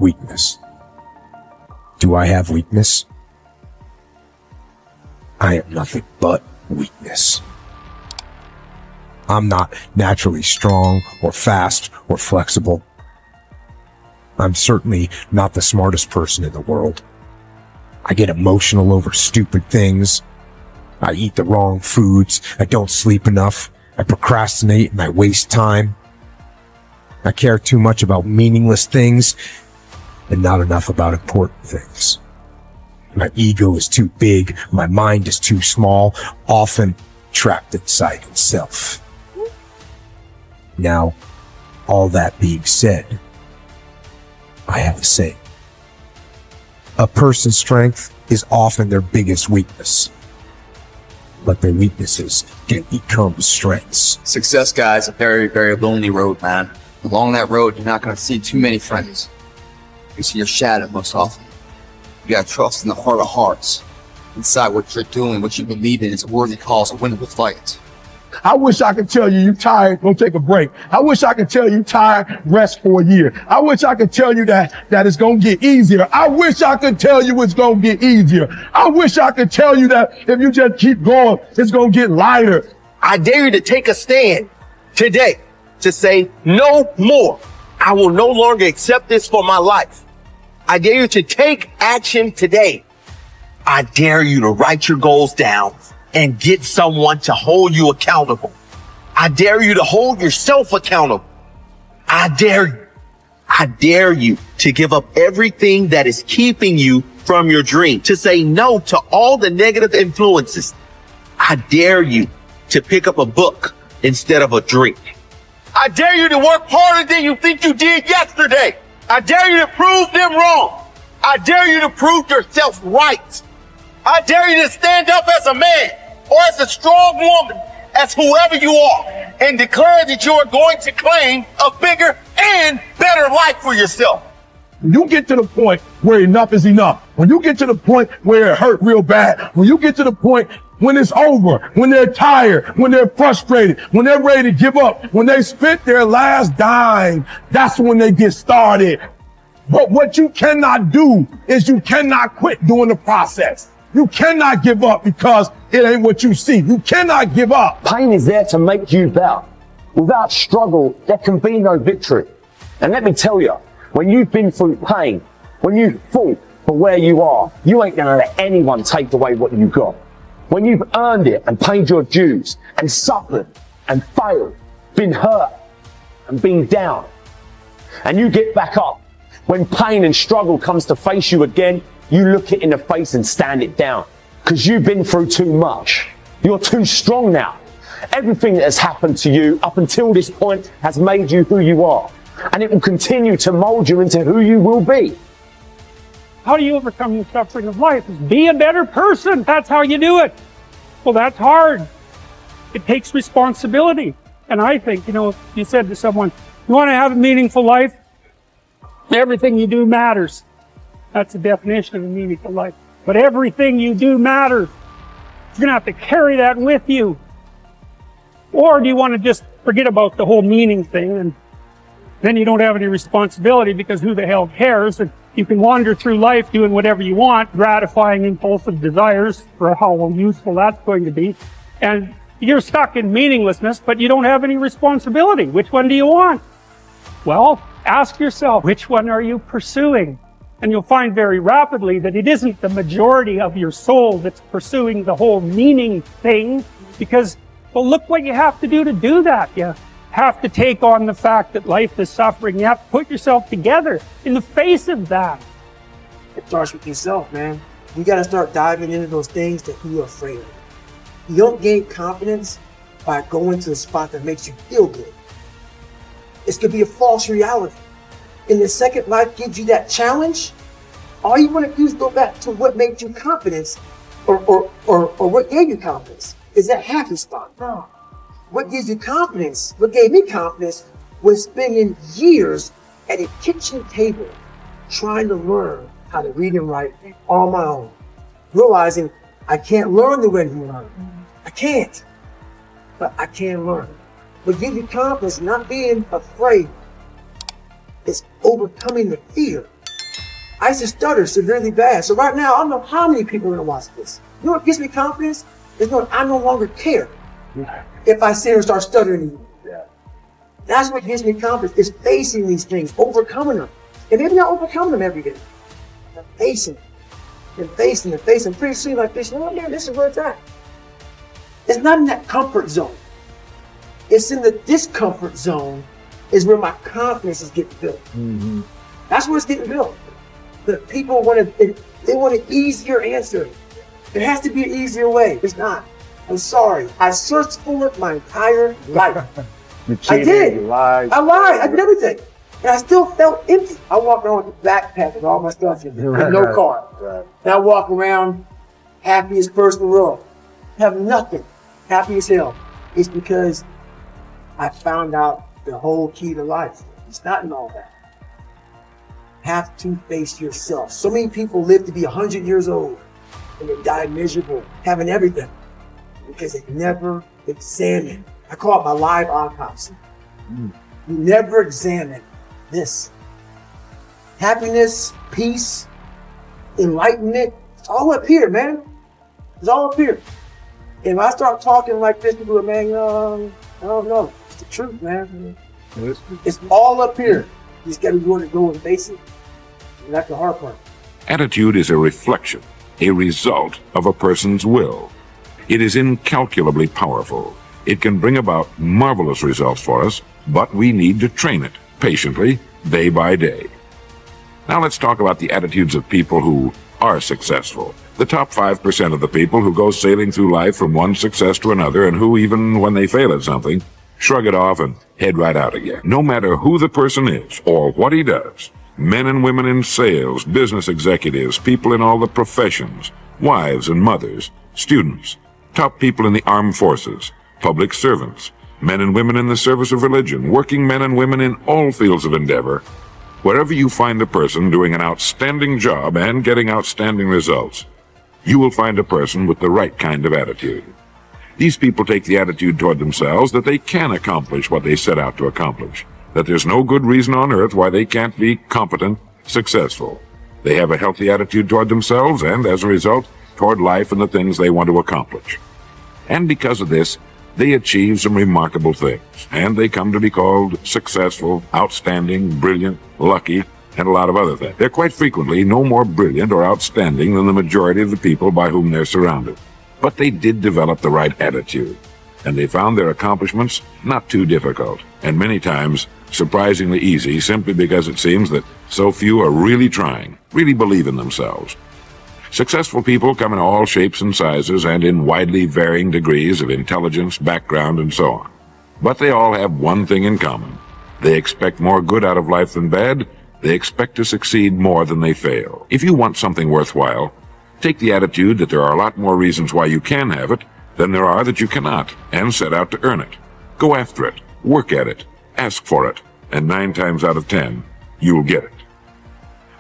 Weakness. Do I have weakness? I am nothing but weakness. I'm not naturally strong or fast or flexible. I'm certainly not the smartest person in the world. I get emotional over stupid things. I eat the wrong foods. I don't sleep enough. I procrastinate and I waste time. I care too much about meaningless things and not enough about important things. My ego is too big. My mind is too small, often trapped inside itself. Now, all that being said, I have to say, a person's strength is often their biggest weakness, but their weaknesses can become strengths. Success, guys, a very, very lonely road, man. Along that road, you're not going to see too many friends. You see your shadow most often. You got to trust in the heart of hearts. Inside what you're doing, what you believe in is a worthy cause, a winnable fight. I wish I could tell you you're tired, go take a break. I wish I could tell you you're tired, rest for a year. I wish I could tell you that it's going to get easier. I wish I could tell you it's going to get easier. I wish I could tell you that if you just keep going, it's going to get lighter. I dare you to take a stand today to say no more. I will no longer accept this for my life. I dare you to take action today. I dare you to write your goals down and get someone to hold you accountable. I dare you to hold yourself accountable. I dare you to give up everything that is keeping you from your dream, to say no to all the negative influences. I dare you to pick up a book instead of a drink. I dare you to work harder than you think you did yesterday. I dare you to prove them wrong. I dare you to prove yourself right. I dare you to stand up as a man or as a strong woman, as whoever you are, and declare that you are going to claim a bigger and better life for yourself. When you get to the point where enough is enough, when you get to the point where it hurt real bad, when you get to the point when it's over, when they're tired, when they're frustrated, when they're ready to give up, when they spent their last dime, that's when they get started. But what you cannot do is you cannot quit during the process. You cannot give up because it ain't what you see. You cannot give up. Pain is there to make you better. Without struggle, there can be no victory. And let me tell you, when you've been through pain, when you've fought for where you are, you ain't gonna let anyone take away what you got. When you've earned it and paid your dues and suffered and failed, been hurt and been down, and you get back up, when pain and struggle comes to face you again, you look it in the face and stand it down. Because you've been through too much. You're too strong now. Everything that has happened to you up until this point has made you who you are. And it will continue to mold you into who you will be. How do you overcome the suffering of life? Is be a better person. That's how you do it. Well, that's hard. It takes responsibility. And I think, you said to someone, you want to have a meaningful life? Everything you do matters. That's the definition of a meaningful life. But everything you do matters. You're going to have to carry that with you. Or do you want to just forget about the whole meaning thing and then you don't have any responsibility because who the hell cares? And you can wander through life doing whatever you want, gratifying impulsive desires for how useful that's going to be. And you're stuck in meaninglessness, but you don't have any responsibility. Which one do you want? Well, ask yourself, which one are you pursuing? And you'll find very rapidly that it isn't the majority of your soul that's pursuing the whole meaning thing, because, well, look what you have to do that. You have to take on the fact that life is suffering. You have to put yourself together in the face of that. It starts with yourself, man. You got to start diving into those things that you're afraid of. You don't gain confidence by going to a spot that makes you feel good. It's going to be a false reality. And the second life gives you that challenge, all you want to do is go back to what made you confidence or what gave you confidence. Is that happy spot? No. What gives you confidence, what gave me confidence, was spending years at a kitchen table trying to learn how to read and write on my own. Realizing I can't learn the way you learn. I can't. But I can learn. What gives you confidence, not being afraid, is overcoming the fear I used to stutter severely bad. So right now, I don't know how many people are going to watch this. You know what gives me confidence? Is knowing I no longer care if I sit here and start stuttering anymore. That's what gives me confidence, is facing these things, overcoming them. And maybe not overcoming them every day, but facing them, and facing them, facing them. Pretty soon like this, you know what, man, this is where it's at. It's not in that comfort zone. It's in the discomfort zone is where my confidence is getting built. Mm-hmm. That's where it's getting built. The people they want an easier answer. There has to be an easier way. It's not. I'm sorry. I searched for it my entire life. You cheated, I did. You lied. I lied. I did everything. And I still felt empty. I walked around with a backpack with all my stuff in it, with no car. Right. And I walk around happiest person in the world. Have nothing. Happy as hell. It's because I found out the whole key to life. It's not in all that. Have to face yourself. So many people live to be 100 years old and they die miserable, having everything, because they never examine. I call it my live autopsy. You never examine this. Happiness, peace, enlightenment, it's all up here, man. It's all up here. And if I start talking like this, people are, man, I don't know. It's the truth, man. It's all up here. You just got to be willing to go and face it. And that's the hard part. Attitude is a reflection, a result of a person's will. It is incalculably powerful. It can bring about marvelous results for us, but we need to train it patiently, day by day. Now let's talk about the attitudes of people who are successful. The top 5% of the people who go sailing through life from one success to another, and who, even when they fail at something, shrug it off and head right out again. No matter who the person is or what he does, men and women in sales, business executives, people in all the professions, wives and mothers, students, top people in the armed forces, public servants, men and women in the service of religion, working men and women in all fields of endeavor. Wherever you find a person doing an outstanding job and getting outstanding results, you will find a person with the right kind of attitude. These people take the attitude toward themselves that they can accomplish what they set out to accomplish, that there's no good reason on earth why they can't be competent, successful. They have a healthy attitude toward themselves and, as a result, toward life and the things they want to accomplish. And because of this, they achieve some remarkable things, and they come to be called successful, outstanding, brilliant, lucky, and a lot of other things. They're quite frequently no more brilliant or outstanding than the majority of the people by whom they're surrounded. But they did develop the right attitude, and they found their accomplishments not too difficult, and many times surprisingly easy, simply because it seems that so few are really trying, really believe in themselves. Successful people come in all shapes and sizes and in widely varying degrees of intelligence, background, and so on. But they all have one thing in common. They expect more good out of life than bad. They expect to succeed more than they fail. If you want something worthwhile, take the attitude that there are a lot more reasons why you can have it than there are that you cannot, and set out to earn it. Go after it, work at it, ask for it, and 9 times out of 10, you'll get it.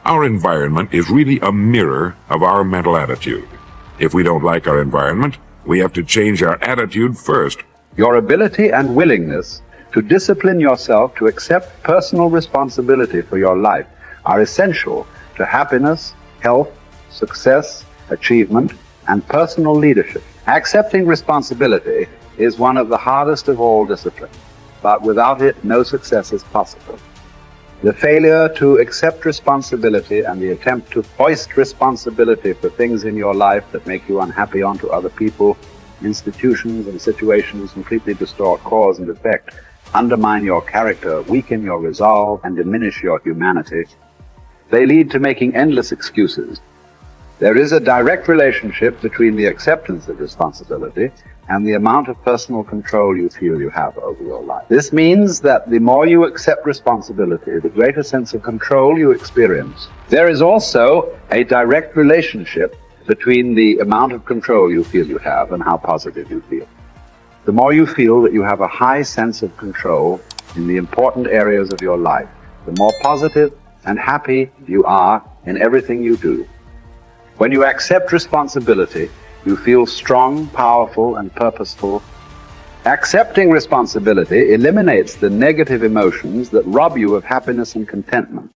Our environment is really a mirror of our mental attitude. If we don't like our environment, we have to change our attitude first. Your ability and willingness to discipline yourself to accept personal responsibility for your life are essential to happiness, health, success, achievement, and personal leadership. Accepting responsibility is one of the hardest of all disciplines, but without it, no success is possible. The failure to accept responsibility and the attempt to foist responsibility for things in your life that make you unhappy onto other people, institutions, and situations completely distort cause and effect, undermine your character, weaken your resolve, and diminish your humanity. They lead to making endless excuses. There is a direct relationship between the acceptance of responsibility and the amount of personal control you feel you have over your life. This means that the more you accept responsibility, the greater sense of control you experience. There is also a direct relationship between the amount of control you feel you have and how positive you feel. The more you feel that you have a high sense of control in the important areas of your life, the more positive and happy you are in everything you do. When you accept responsibility, you feel strong, powerful, and purposeful. Accepting responsibility eliminates the negative emotions that rob you of happiness and contentment.